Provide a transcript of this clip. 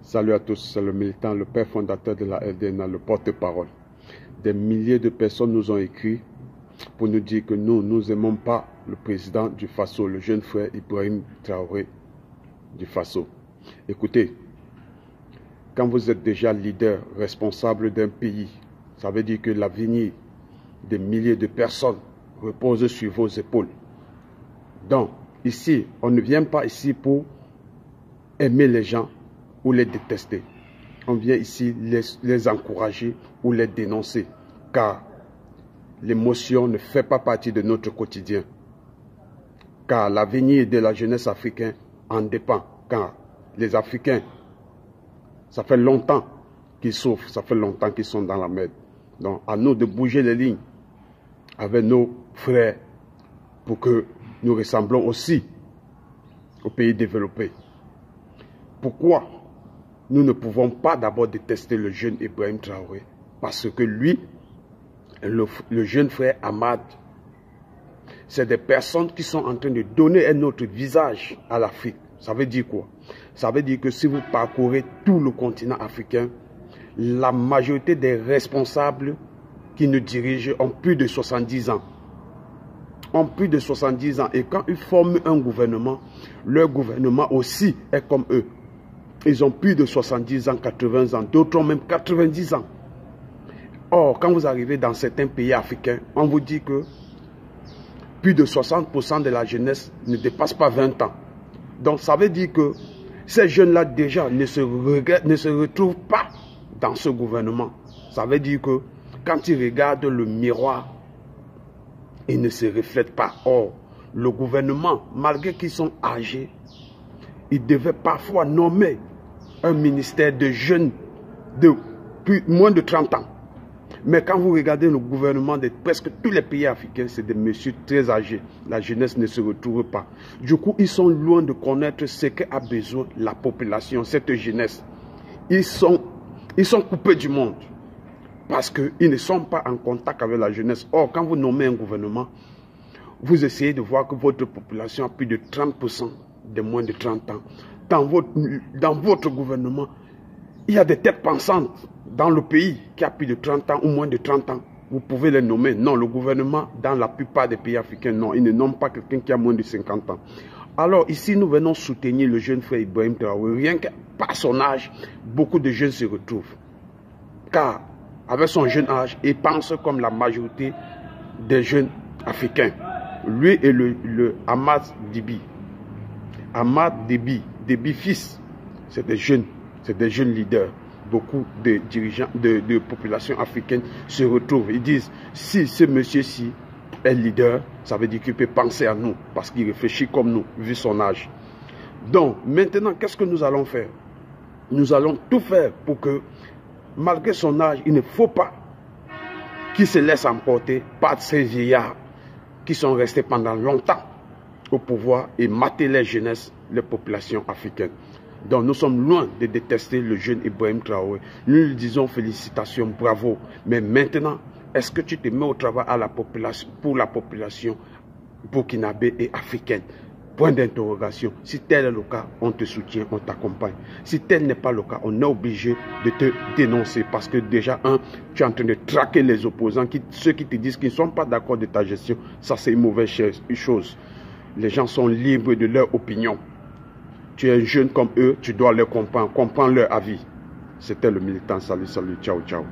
Salut à tous, c'est le militant, le père fondateur de la LDNA, le porte-parole. Des milliers de personnes nous ont écrit pour nous dire que nous n'aimons pas le président du Faso, le jeune frère Ibrahim Traoré du Faso. Écoutez, quand vous êtes déjà leader, responsable d'un pays, ça veut dire que l'avenir des milliers de personnes repose sur vos épaules. Donc, ici, on ne vient pas ici pour aimer les gens ou les détester. On vient ici les encourager ou les dénoncer, car l'émotion ne fait pas partie de notre quotidien. Car l'avenir de la jeunesse africaine en dépend. Car les Africains, ça fait longtemps qu'ils souffrent, ça fait longtemps qu'ils sont dans la merde. Donc, à nous de bouger les lignes avec nos frères pour que nous ressemblons aussi aux pays développés. Pourquoi nous ne pouvons pas d'abord détester le jeune Ibrahim Traoré? Parce que lui, le jeune frère Ahmad, c'est des personnes qui sont en train de donner un autre visage à l'Afrique. Ça veut dire quoi? Ça veut dire que si vous parcourez tout le continent africain, la majorité des responsables qui nous dirigent ont plus de 70 ans. Ont plus de 70 ans. Et quand ils forment un gouvernement, leur gouvernement aussi est comme eux. Ils ont plus de 70 ans, 80 ans. D'autres ont même 90 ans. Or, quand vous arrivez dans certains pays africains, on vous dit que plus de 60% de la jeunesse ne dépasse pas 20 ans. Donc, ça veut dire que ces jeunes-là, déjà, ne se retrouvent pas dans ce gouvernement. Ça veut dire que quand ils regardent le miroir, ils ne se reflètent pas. Or, le gouvernement, malgré qu'ils sont âgés, ils devaient parfois nommer un ministère de jeunes de moins de 30 ans. Mais quand vous regardez le gouvernement de presque tous les pays africains, c'est des messieurs très âgés. La jeunesse ne se retrouve pas. Du coup, ils sont loin de connaître ce qu'a besoin la population, cette jeunesse. Ils sont coupés du monde parce qu'ils ne sont pas en contact avec la jeunesse. Or, quand vous nommez un gouvernement, vous essayez de voir que votre population a plus de 30% de moins de 30 ans. Dans votre gouvernement, il y a des têtes pensantes dans le pays qui a plus de 30 ans ou moins de 30 ans. Vous pouvez les nommer. Non, le gouvernement, dans la plupart des pays africains, non, ils ne nomment pas quelqu'un qui a moins de 50 ans. Alors ici, nous venons soutenir le jeune frère Ibrahim Traoré. Rien que par son âge, beaucoup de jeunes se retrouvent. Car avec son jeune âge, il pense comme la majorité des jeunes africains. Lui et le Ahmad Déby. Ahmad Déby, Déby fils, c'est des jeunes leaders. Beaucoup de dirigeants de populations africaines se retrouvent. Ils disent, si ce monsieur-ci est leader, ça veut dire qu'il peut penser à nous, parce qu'il réfléchit comme nous, vu son âge. Donc, maintenant, qu'est-ce que nous allons faire? Nous allons tout faire pour que, malgré son âge, il ne faut pas qu'il se laisse emporter par ces vieillards qui sont restés pendant longtemps au pouvoir et mater les jeunesses, les populations africaines. Donc nous sommes loin de détester le jeune Ibrahim Traoré. Nous lui disons félicitations, bravo. Mais maintenant, est-ce que tu te mets au travail à la population, pour la population burkinabé et africaine? Point d'interrogation. Si tel est le cas, on te soutient, on t'accompagne. Si tel n'est pas le cas, on est obligé de te dénoncer. Parce que déjà, tu es en train de traquer les opposants, ceux qui te disent qu'ils ne sont pas d'accord de ta gestion. Ça, c'est une mauvaise chose. Les gens sont libres de leur opinion. Tu es un jeune comme eux, tu dois les comprendre leur avis. C'était le militant. Salut, ciao, ciao.